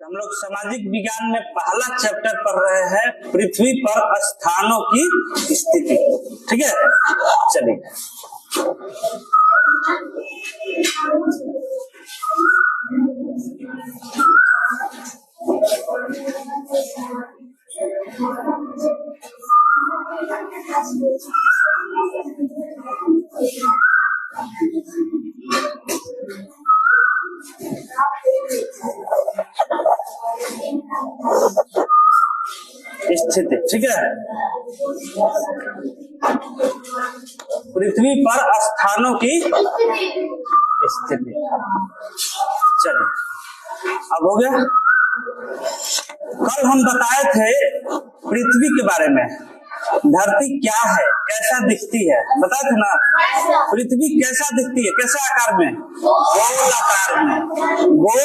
हम लोग सामाजिक विज्ञान में पहला चैप्टर पढ़ रहे हैं, पृथ्वी पर स्थानों की स्थिति। ठीक है, चलिए। स्थिति, ठीक है। पृथ्वी पर स्थानों की स्थिति। चलिए, अब हो गया। कल हम बताए थे पृथ्वी के बारे में, धरती क्या है, कैसा दिखती है, बताए थे ना। पृथ्वी कैसा दिखती है, कैसा आकार में, गोल आकार में, गोल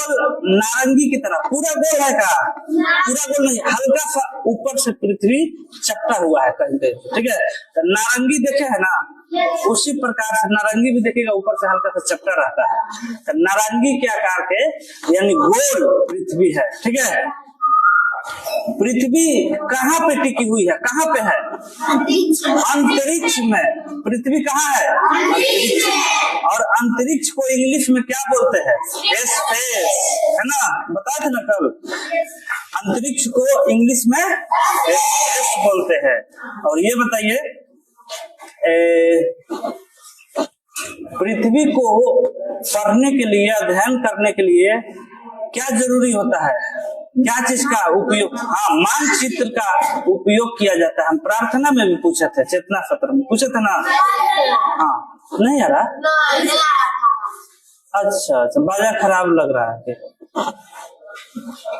नारंगी की तरह। पूरा गोल है का, पूरा गोल नहीं, हल्का सा ऊपर से पृथ्वी चपटा हुआ है कहीं कहीं, ठीक है। तो नारंगी देखे है ना, उसी प्रकार से नारंगी भी देखिएगा, ऊपर से हल्का सा चपटा रहता है। तो नारंगी के आकार के यानी गोल पृथ्वी है, ठीक है। पृथ्वी कहाँ पे टिकी हुई है, कहाँ पे है, अंतरिक्ष में। पृथ्वी कहाँ है, अंतरिक्ष। और अंतरिक्ष को इंग्लिश में क्या बोलते हैं, स्पेस, है ना, बताए थे ना कल। अंतरिक्ष को इंग्लिश में स्पेस बोलते हैं। और ये बताइए, पृथ्वी को पढ़ने के लिए, अध्ययन करने के लिए क्या जरूरी होता है, क्या चीज का उपयोग, हाँ, मानचित्र का उपयोग किया जाता है। हम प्रार्थना में भी पूछे थे, चेतना सत्र में पूछे थे ना। हाँ, नहीं आ रहा, अच्छा अच्छा, बाजा खराब लग रहा है।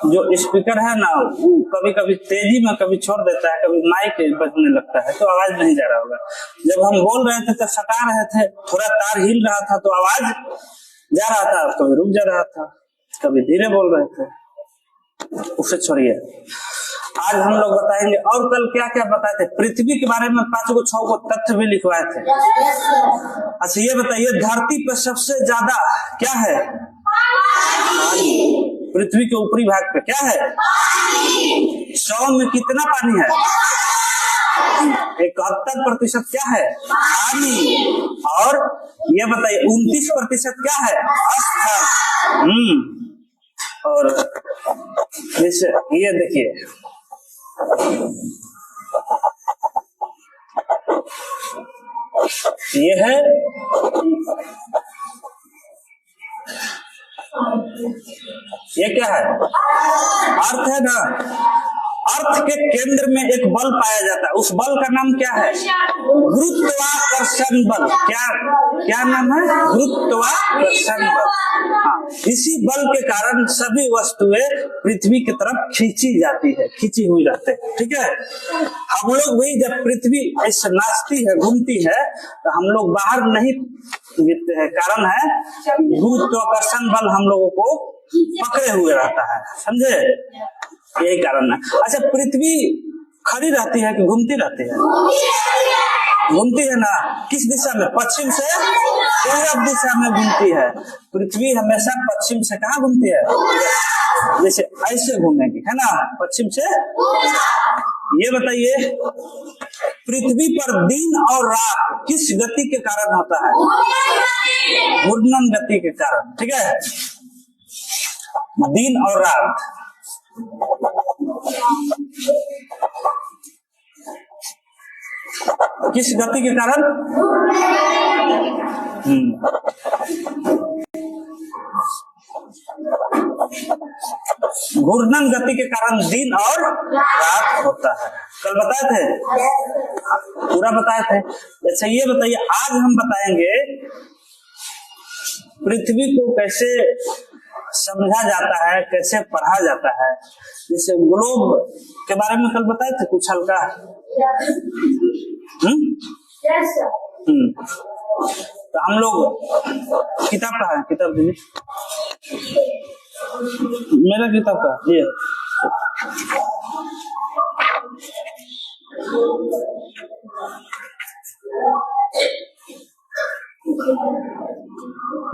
जो स्पीकर है ना, वो कभी कभी तेजी में कभी छोड़ देता है, कभी माइक बजने लगता है, तो आवाज नहीं जा रहा होगा। जब हम बोल रहे थे तो सटा रहे थे, थोड़ा तार हिल रहा था तो आवाज जा रहा था, कभी रुक जा रहा था, कभी धीरे बोल रहे थे, उसे छोड़िए। आज हम लोग बताएंगे, और कल क्या क्या बताए थे, पृथ्वी के बारे में 5 को 6 को तथ्य भी लिखवाए थे। अच्छा, ये बताइए, धरती पर सबसे ज्यादा क्या है, पानी। पृथ्वी के ऊपरी भाग पे क्या है, 100 में कितना पानी है, 71% क्या है, पानी। और ये बताइए, 29% क्या है, स्थल। और जैसे ये देखिए, ये है, ये क्या है, अर्थ है ना। अर्थ के केंद्र में एक बल पाया जाता है, उस बल का नाम क्या है, गुरुत्वाकर्षण बल। क्या क्या नाम है, गुरुत्वाकर्षण बल। हाँ, इसी बल के कारण सभी वस्तुएं पृथ्वी की तरफ खींची जाती है, खींची हुई रहते हैं, ठीक है। हम लोग भी जब पृथ्वी ऐसे नाचती है, घूमती है, तो हम लोग बाहर नहीं गिरते हैं, कारण है गुरुत्वाकर्षण बल हम लोगों को पकड़े हुए रहता है, समझे, यही कारण है। अच्छा, पृथ्वी खड़ी रहती है कि घूमती रहती है, घूमती है ना। किस दिशा में, पश्चिम से पूर्व दिशा में घूमती है। पृथ्वी हमेशा पश्चिम से कहाँ घूमती है, जैसे ऐसे घूमेगी, है ना, पश्चिम से। ये बताइए, पृथ्वी पर दिन और रात किस गति के कारण होता है, घूर्णन गति के कारण, ठीक है। दिन और रात किस गति के कारण, घूर्णन गति के कारण दिन और रात होता है। कल बताए थे, पूरा बताए थे। अच्छा, ये बताइए, आज हम बताएंगे पृथ्वी को कैसे समझा जाता है, कैसे पढ़ा जाता है। जैसे ग्लोब के बारे में कल बताए थे कुछ हल्का। तो हम लोग किताब पढ़ा, किताब दीजिए, मेरा किताब का ये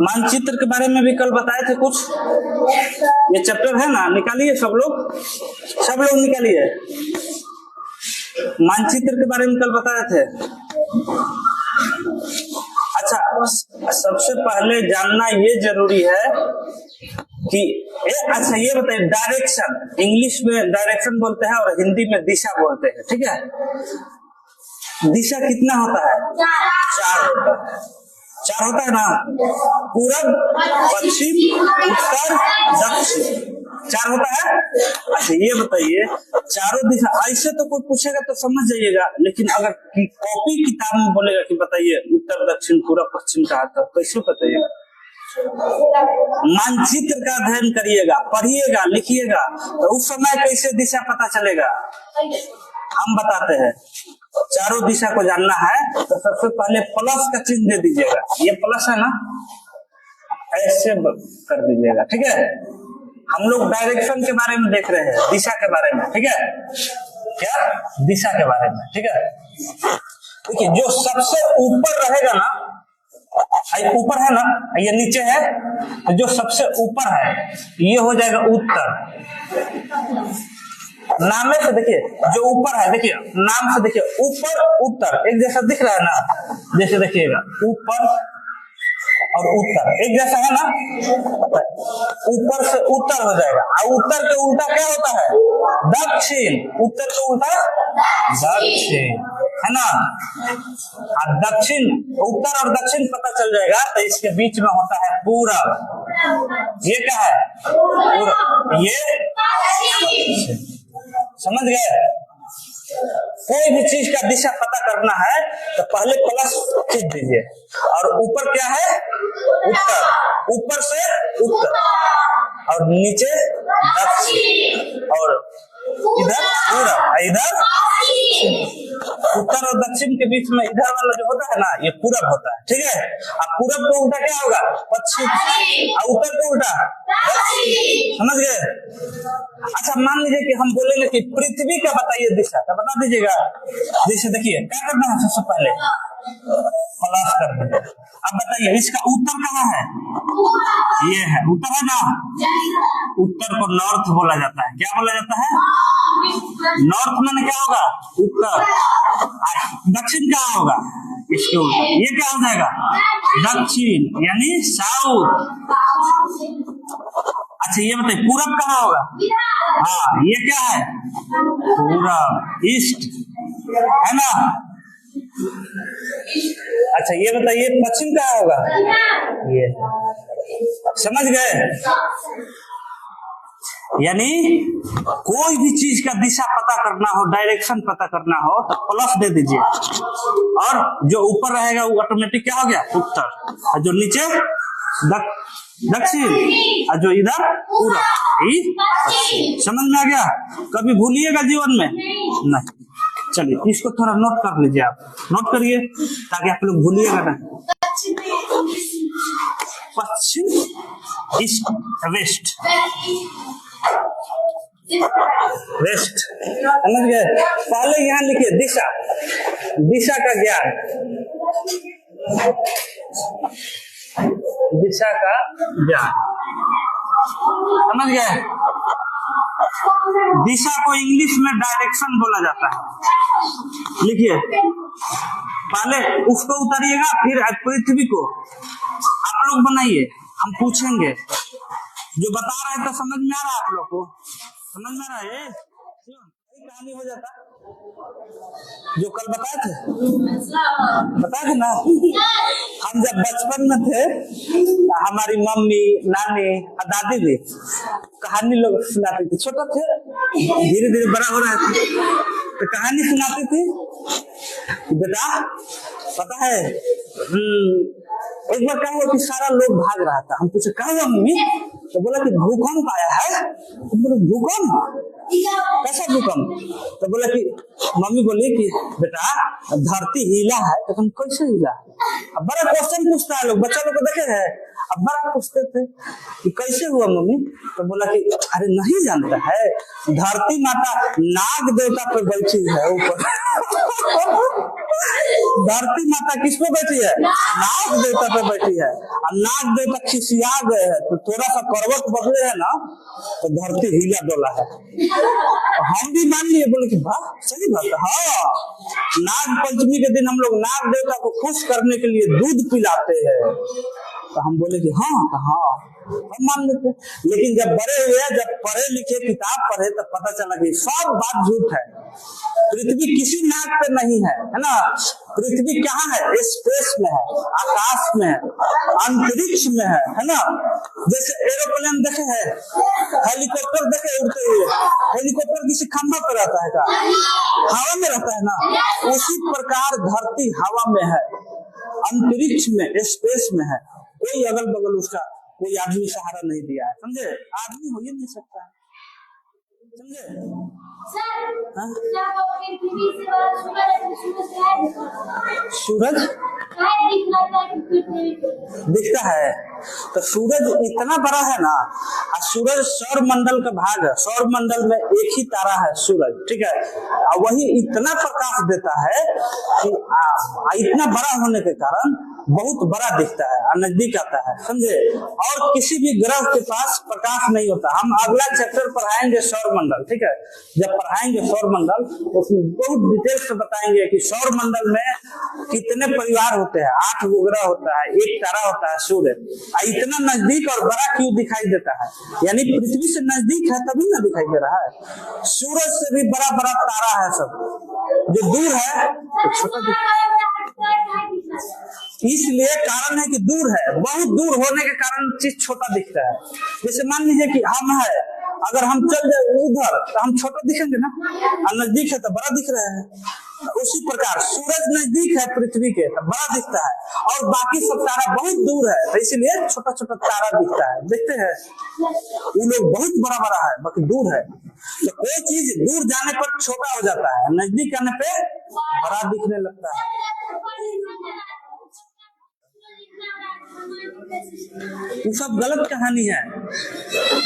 मानचित्र के बारे में भी कल बताए थे कुछ। ये चैप्टर है ना, निकालिए सब लोग निकालिए। मानचित्र के बारे में कल बताए थे। अच्छा, सबसे पहले जानना ये जरूरी है कि अच्छा ये बताइए, डायरेक्शन इंग्लिश में डायरेक्शन बोलते हैं और हिंदी में दिशा बोलते हैं, ठीक है। दिशा कितना होता है? 4 होता है। 4 होता है ना, पूरब, पश्चिम, उत्तर, दक्षिण, 4 होता है। अच्छा ये बताइए, चारों दिशा, ऐसे तो कोई पूछेगा तो समझ जाइएगा, लेकिन अगर कॉपी किताब में बोलेगा कि बताइए उत्तर, दक्षिण, पूरब, पश्चिम का आता, कैसे बताइएगा? मानचित्र का अध्ययन करिएगा, पढ़िएगा, लिखिएगा, तो उस समय कैसे दिशा पता चलेगा हम बताते हैं। चारों दिशा को जानना है तो सबसे पहले प्लस का चिन्ह दे दीजिएगा। ये प्लस है ना, ऐसे कर दीजिएगा, ठीक है। हम लोग डायरेक्शन के बारे में देख रहे हैं, दिशा के बारे में, ठीक है। क्या? दिशा के बारे में, ठीक है। देखिए जो सबसे ऊपर रहेगा ना, ऊपर है ना, ये नीचे है, तो जो सबसे ऊपर है ये हो जाएगा उत्तर। नाम से देखिए, जो ऊपर है, देखिए नाम से देखिए, ऊपर उत्तर एक जैसा दिख रहा है ना, जैसे देखिएगा ऊपर और उत्तर एक जैसा है ना, ऊपर से उत्तर हो जाएगा। और उत्तर के उल्टा क्या होता है? दक्षिण। उत्तर के उल्टा दक्षिण, है ना। और दक्षिण, उत्तर और दक्षिण पता चल जाएगा तो इसके बीच में होता है पूरब। ये क्या है? पूरब। ये समझ गए? कोई भी चीज का दिशा पता करना है तो पहले प्लस खींच दीजिए, और ऊपर क्या है? उत्तर, ऊपर से उत्तर, और नीचे दक्षिण, और इधर पूरब, इधर उत्तर और दक्षिण के बीच में इधर वाला जो होता है ना, ये पूरब होता है, ठीक है। अब पूरब को उल्टा क्या होगा? पश्चिम, और उत्तर को उल्टा दक्षिण। समझ गए? अच्छा मान लीजिए कि हम बोलेंगे कि पृथ्वी का बताइए दिशा, तो बता दीजिएगा। जैसे देखिए क्या करना है, सबसे पहले प्लस कर दीजिए। अब बताइए इसका उत्तर कहाँ है? ये है, उत्तर है ना। उत्तर को नॉर्थ बोला जाता है। क्या बोला जाता है? नॉर्थ माने क्या होगा? उत्तर। दक्षिण कहाँ होगा? इसके उल्टा, ये क्या हो जाएगा? दक्षिण, यानी साउथ। अच्छा ये बताइए पूरब कहाँ होगा? हाँ ये क्या है? पूरब, ईस्ट, है ना। अच्छा ये बताइए पश्चिम कहाँ होगा? ये, समझ गए? यानी कोई भी चीज का दिशा पता करना हो, डायरेक्शन पता करना हो तो प्लस दे दीजिए, और जो ऊपर रहेगा वो ऑटोमेटिक क्या हो गया? उत्तर, और जो नीचे दक्षिण, और जो इधर पूरब। समझ में आ गया? कभी भूलिएगा जीवन में नहीं। चलिए इसको थोड़ा नोट कर लीजिए, आप नोट करिए ताकि आप लोग भूलिएगा ना। पश्चिम, ईस्ट, वेस्ट, वेस्ट, समझ गए? पहले यहाँ लिखिए दिशा, दिशा का ज्ञान, दिशा का ज्ञान, समझ गए? दिशा को इंग्लिश में डायरेक्शन बोला जाता है। लिखिए, पहले उसको उतारिएगा, फिर पृथ्वी को आप लोग बनाइए, हम पूछेंगे। जो बता रहे हैं तो समझ में आ रहा है? आप लोग को समझ में आ रहा है? कहानी हो जाता जो कल बताए थे, बताए थे ना। हम जब बचपन में थे हमारी मम्मी, नानी और दादी भी कहानी लोग सुनाती थी। छोटे थे, धीरे धीरे बड़ा हो रहे थे तो कहानी सुनाती थी। बेटा पता है एक बार क्या हुआ कि सारा लोग भाग रहा था। हम पूछे क्या हुआ मम्मी? तो बोला कि भूकंप आया है। तो बोले भूकंप? कैसा भूकंप? तो बोला कि मम्मी बोली कि बेटा धरती हिला है। तो हम कैसे हिला? अब बड़ा क्वेश्चन पूछता है लोग, बच्चा लोग को देखे हैं, अब बड़ा पूछते थे कि कैसे हुआ मम्मी? तो बोला कि अरे नहीं जानता है, धरती माता नाग देवता पर बैठी है ऊपर। धरती माता किस पे बैठी है? नाग देवता पे बैठी है। और नाग देवता खिसिया गए हैं तो थोड़ा सा करवट बदले है ना तो धरती हिला डोला है। हम भी मान लिए, बोले कि वाह सही बात है। हाँ, नाग पंचमी के दिन हम लोग नाग देवता को खुश करने के लिए दूध पिलाते हैं। तो हम बोले कि हाँ हम मान लेते। लेकिन जब बड़े हुए, जब पढ़े लिखे, किताब पढ़े, तब पता चला कि सब बात झूठ है। पृथ्वी किसी नाग पे नहीं है, है ना। पृथ्वी कहाँ है? स्पेस में है, आकाश में है, अंतरिक्ष में है ना। जैसे एरोप्लेन देखे है, हेलीकॉप्टर देखे उड़ते हुए, हेलीकॉप्टर किसी खंभा पे रहता है क्या? हवा में रहता है ना। उसी प्रकार धरती हवा में है, अंतरिक्ष में, स्पेस में है। कोई अगल बगल उसका कोई आदमी सहारा नहीं दिया है, समझे। आदमी हो ही नहीं सकता, समझे। सूरज दिखता है तो सूरज इतना बड़ा है ना। सूरज सौर मंडल का भाग है। सौर मंडल में एक ही तारा है सूरज, ठीक है। और वही इतना प्रकाश देता है कि इतना बड़ा होने के कारण बहुत बड़ा दिखता है और नजदीक आता है, समझे। और किसी भी ग्रह के पास प्रकाश नहीं होता। हम अगला चैप्टर पढ़ाएंगे सौर मंडल, ठीक है। जब पढ़ाएंगे सौर मंडल तो उसमें बहुत डिटेल से बताएंगे कि सौर मंडल में कितने परिवार होते हैं। 8 ग्रह होता है, एक तारा होता है सूर्य। इतना नजदीक और बड़ा क्यों दिखाई देता है? यानी पृथ्वी से नजदीक है तभी ना दिखाई दे रहा है। सूरज से भी बड़ा बड़ा तारा है सब, जो दूर है तो छोटा दिखता है। इसलिए कारण है कि दूर है, बहुत दूर होने के कारण चीज छोटा दिखता है। जैसे मान लीजिए कि हम है, अगर हम चल जाए उधर तो हम छोटा दिखेंगे ना, और नजदीक है तो बड़ा दिख रहे हैं। उसी प्रकार सूरज नजदीक है पृथ्वी के तो बड़ा दिखता है, और बाकी सब तारा बहुत दूर है तो इसलिए छोटा छोटा तारा दिखता है। देखते हैं वो लोग बहुत बड़ा बड़ा है बाकी दूर है। तो कोई चीज दूर जाने पर छोटा हो जाता है, नजदीक आने पे बड़ा दिखने लगता है। ये सब गलत कहानी है,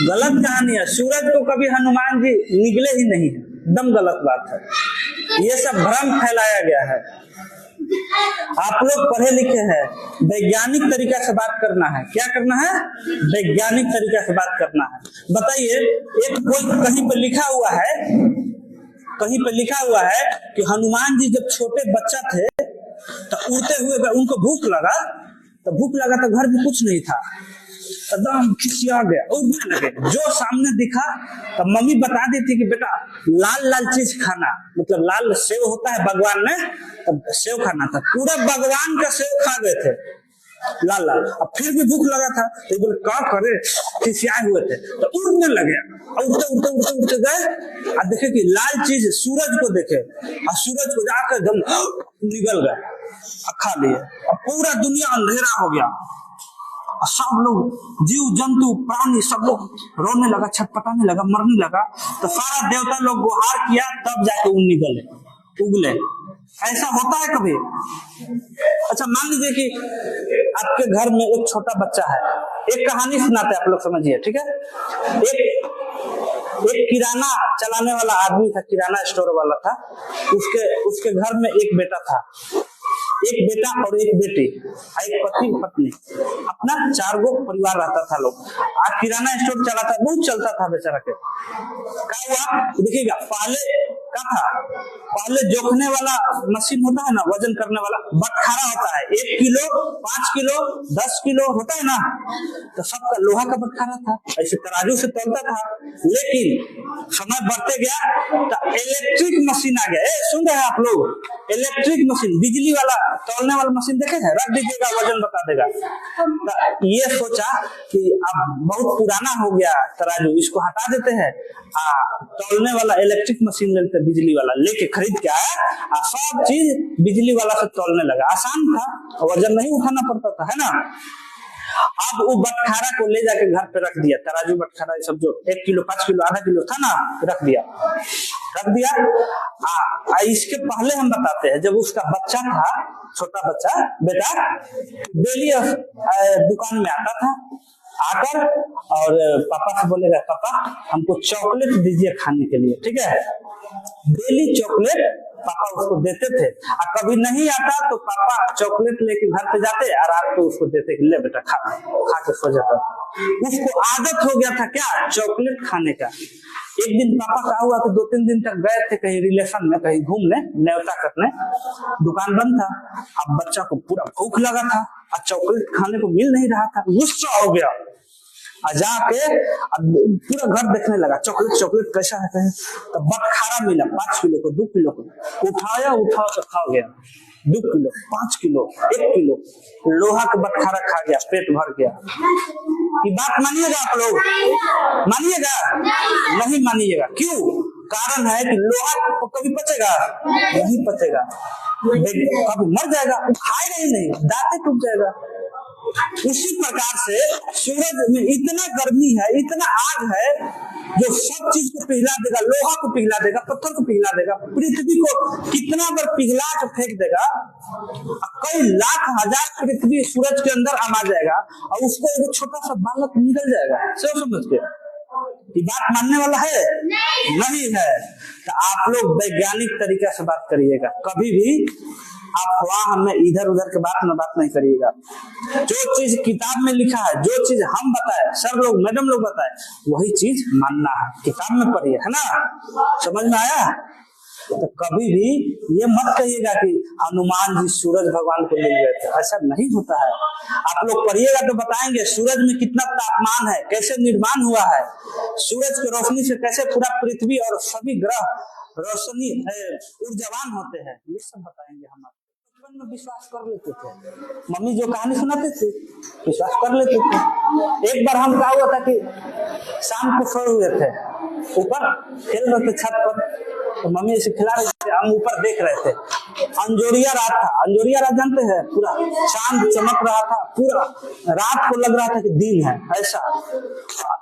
गलत कहानी है। सूरज को कभी हनुमान जी निकले ही नहीं, एकदम गलत बात है। ये सब भ्रम फैलाया गया है। आप लोग पढ़े लिखे हैं, वैज्ञानिक तरीका से बात करना है। क्या करना है? वैज्ञानिक तरीका से बात करना है। बताइए, एक कोई कहीं पर लिखा हुआ है, कहीं पर लिखा हुआ है कि हनुमान जी जब छोटे बच्चा थे तो उड़ते हुए उनको भूख लगा तो घर में कुछ नहीं था, एकदम खिसिया गया, उड़ने लगे। जो सामने दिखा तो मम्मी बता दी थी कि बेटा लाल लाल चीज खाना, मतलब लाल सेव होता है भगवान में, तब सेव खाना था। पूरा भगवान का सेव खा गए थे लाल लाल। अब फिर भी भूख लगा था तो बोले क्या करे, खिसियाए हुए थे तो उड़ने लगे। उड़ते उड़ते उड़ते उड़ते गए और देखे कि लाल चीज सूरज को देखे, और सूरज को जाकर एकदम निगल गए, खा लिए। अब पूरा दुनिया अंधेरा हो गया, सब लोग जीव जंतु प्राणी सब लोग रोने लगा, छटपटाने लगा, मरने लगा। तो सारा देवता लोग गुहार किया, तब जाके वो निकले, उगले। ऐसा होता है कभी? अच्छा, मान लीजिए कि आपके घर में एक छोटा बच्चा है, एक कहानी सुनाते हैं आप लोग, समझिए, ठीक है। एक किराना चलाने वाला आदमी था, किराना स्टोर वाला था। उसके घर में एक बेटा था, एक बेटा और एक बेटी, एक पति पत्नी, अपना 4 गो परिवार रहता था लोग। आज किराना स्टोर चलाता, बहुत चलता था बेचारा के। क्या हुआ देखिएगा, पहले जोखने वाला मशीन होता है ना, वजन करने वाला बटखारा होता है, 1 किलो 5 किलो 10 किलो होता है ना, तो सबका लोहा का बटखारा था, ऐसे तराजू से तोलता था। लेकिन समय बढ़ते गया तो इलेक्ट्रिक मशीन आ गया। सुन रहे हैं आप लोग? इलेक्ट्रिक मशीन, बिजली वाला तौलने वाला मशीन देखे हैं, रख दीजिएगा वजन बता देगा। तो ये सोचा कि अब बहुत पुराना हो गया तराजू, इसको हटा देते हैं, तौलने वाला इलेक्ट्रिक मशीन लेते, बिजली वाला लेके खरीद के आया, सब चीज बिजली वाला से तौलने लगा। आसान था, वजन नहीं उठाना पड़ता था, है ना। अब वो बटखारा को ले जाके घर पे रख दिया, तराजू बटखारा सब जो 1 किलो 5 किलो आधा किलो था ना, रख दिया। इसके पहले हम बताते हैं, जब उसका बच्चा था, छोटा बच्चा बेटा, डेली दुकान में आता था, आकर और पापा से बोलेगा, पापा हमको चॉकलेट दीजिए खाने के लिए, ठीक है। डेली चॉकलेट पापा उसको देते थे, और कभी नहीं आता तो पापा चॉकलेट लेके घर पे जाते और रात को उसको देते, ले बेटा खा के सो जाता। उसको आदत हो गया था क्या, चॉकलेट खाने का। एक दिन पापा का हुआ तो 2-3 दिन तक गए थे कहीं रिलेशन में, कहीं घूमने, न्योता करने, दुकान बंद था। अब बच्चा को पूरा भूख लगा था और चॉकलेट खाने को मिल नहीं रहा था, गुस्सा हो गया और जाके पूरा घर देखने लगा, चॉकलेट कैसा है कहीं, तो बटखारा मिला 5 किलो को, 2 किलो को, उठाया तो खा गया 2 किलो, 5 किलो, 1 किलो लोहा का बटखारा खा गया, पेट भर गया। ये बात मानिएगा आप लोग, मानिएगा? नहीं मानिएगा। क्यों? कारण है कि लोहा कभी पचेगा नहीं, पचेगा कभी मर जाएगा, खाएगा ही नहीं, दांत टूट जाएगा। उसी प्रकार से सूरज में इतना गर्मी है, इतना आग है जो सब चीज को पिघला देगा, लोहा को पिघला देगा, पत्थर को पिघला देगा, पृथ्वी को कितना बार पिघला के फेंक देगा, कई लाख हजार पृथ्वी सूरज के अंदर आमा जाएगा और उसको एक छोटा सा बालक निकल जाएगा। सब समझ के ये बात मानने वाला है? नहीं है। तो आप लोग वैज्ञानिक तरीका से बात करिएगा, कभी भी अफवाह में इधर उधर के बात में बात नहीं करिएगा। जो चीज किताब में लिखा है, जो चीज हम बताए, सर लोग मैडम लोग बताए, वही चीज मानना है, किताब में पढ़िए, है ना? समझ में आया? तो कभी भी ये मत कहिएगा कि हनुमान जी सूरज भगवान को मिल गए थे, ऐसा नहीं होता है। आप लोग पढ़िएगा तो बताएंगे सूरज में कितना तापमान है, कैसे निर्माण हुआ है, सूरज की रोशनी से कैसे पूरा पृथ्वी और सभी ग्रह रोशनी ऊर्जावान होते हैं, ये सब बताएंगे हम। बचपन में विश्वास कर लेते थे, मम्मी जो कहानी सुनाते थे विश्वास कर लेते थे। एक बार हम क्या हुआ था कि शाम को सोए हुए थे, ऊपर खेल रहे थे छत पर, तो मम्मी ऐसे खिला रहे थे, हम ऊपर देख रहे थे, अंजोरिया रात था, अंजोरिया रात जानते हैं, पूरा चांद चमक रहा था, पूरा रात को लग रहा था कि दिन है ऐसा।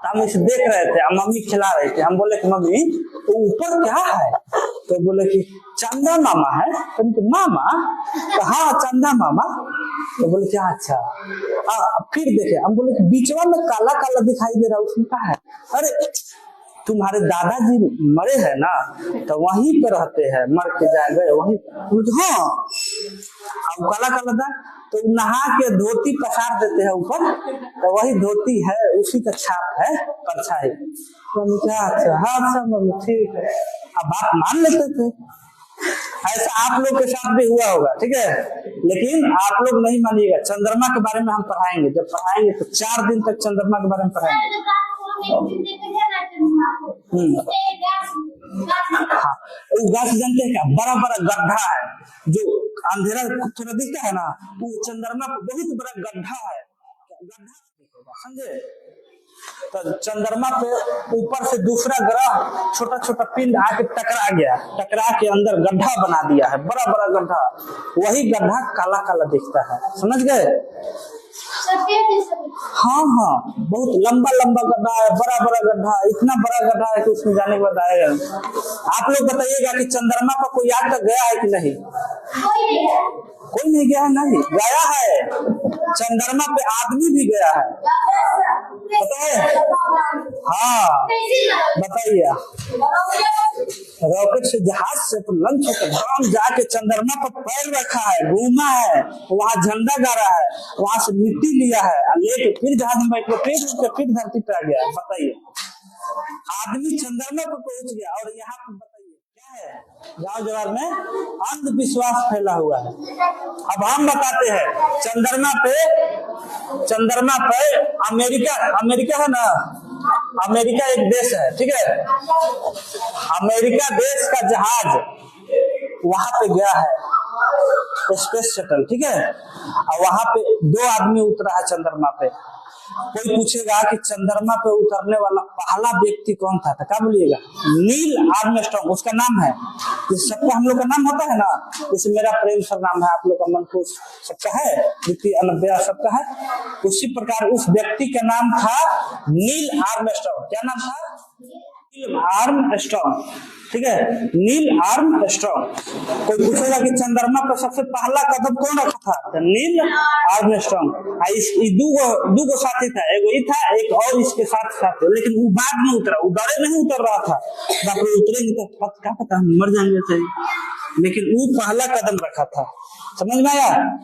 हम इसे देख रहे थे, मम्मी खिला रही थी, हम बोले कि मम्मी तो ऊपर क्या है, तो बोले कि चंदा मामा है। तो मामा? तो हाँ चंदा मामा। तो बोले क्या? अच्छा। फिर देखे, हम बोले कि बीचवा में काला काला दिखाई दे रहा है, उसमें क्या है? अरे तुम्हारे दादाजी मरे हैं ना, तो वहीं पे रहते हैं, मर के जा गए वहीं। हाँ, अब काला काला था तो नहा के धोती पसार देते हैं ऊपर, तो वही धोती है, उसी का छाप है, परछाई। तो क्या? अच्छा, हाँ अच्छा मम्मी ठीक है। अब बात मान लेते थे। ऐसा आप लोग के साथ भी हुआ होगा, ठीक है? लेकिन आप लोग नहीं मानिएगा। चंद्रमा के बारे में हम पढ़ाएंगे, जब पढ़ाएंगे तो 4 दिन तक चंद्रमा के बारे में पढ़ाएंगे। हाँ, गाछ जानते हैं क्या? बड़ा बड़ा गड्ढा है, जो अंधेरा थोड़ा दिखता है ना, वो चंद्रमा पर बहुत बड़ा गड्ढा है, गड्ढा समझे? तो चंद्रमा पे ऊपर से दूसरा ग्रह छोटा छोटा पिंड आके टकरा गया, टकरा के अंदर गड्ढा बना दिया है, बड़ा बड़ा गड्ढा। वही गड्ढा काला काला दिखता है, समझ गए? हाँ हाँ, बहुत लंबा लंबा गड्ढा है, बड़ा बड़ा गड्ढा, इतना बड़ा गड्ढा है कि उसमें जाने के बाद आएगा। आप लोग बताइएगा कि चंद्रमा पर कोई आज तक गया है कि नहीं? कोई नहीं गया है? नहीं गया है। चंद्रमा पे आदमी भी गया है, पता है? हाँ बताइए। रॉकेट से, जहाज से, तो लंच होकर हम जाके चंद्रमा पर पैर रखा है, घूमा है, वहाँ झंडा गाड़ा है, वहां से मिट्टी लिया है, लेके फिर जहाज में बैठ के फिर धरती पे आ गया। बताइए, आदमी चंद्रमा पर पहुंच गया, और यहाँ पर बताइए क्या है? गाँव जवार में अंधविश्वास फैला हुआ है। अब हम बताते हैं, चंद्रमा पे अमेरिका है ना, अमेरिका एक देश है, ठीक है? अमेरिका देश का जहाज वहां पे गया है, स्पेस शटल, ठीक है? और वहां पे 2 आदमी उतरा है चंद्रमा पे। कोई पूछेगा कि चंद्रमा पे उतरने वाला पहला व्यक्ति कौन था, तो क्या बोलिएगा? नील आर्मस्ट्रांग उसका नाम है। सबका हम लोग का नाम होता है ना, जैसे मेरा प्रेम सर नाम है, आप लोग का मनखुश सबका है, अनब्या सबका है। उसी प्रकार उस व्यक्ति का नाम था नील आर्मस्ट्रांग। क्या नाम था? नील आर्मस्ट्रांग, ठीक है? Neil Armstrong. कोई पूछेगा कि चंद्रमा पर सबसे पहला कदम कौन रखा था, तो नील आर्मस्ट्रांग। दो साथी था, एक था, एक और इसके साथ लेकिन वो बाद में उतरा, वो दौड़े नहीं उतर रहा था। बाप रे, उतरेंगे तो क्या पता हम मर जाएंगे। लेकिन वो पहला कदम रखा था। समझ में आया?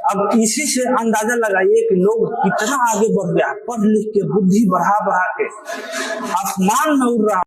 अब इसी से अंदाजा लगाइए कि लोग कितना आगे बढ़ गया, पढ़ लिख के बुद्धि बढ़ा बढ़ा के आसमान में उड़ रहा।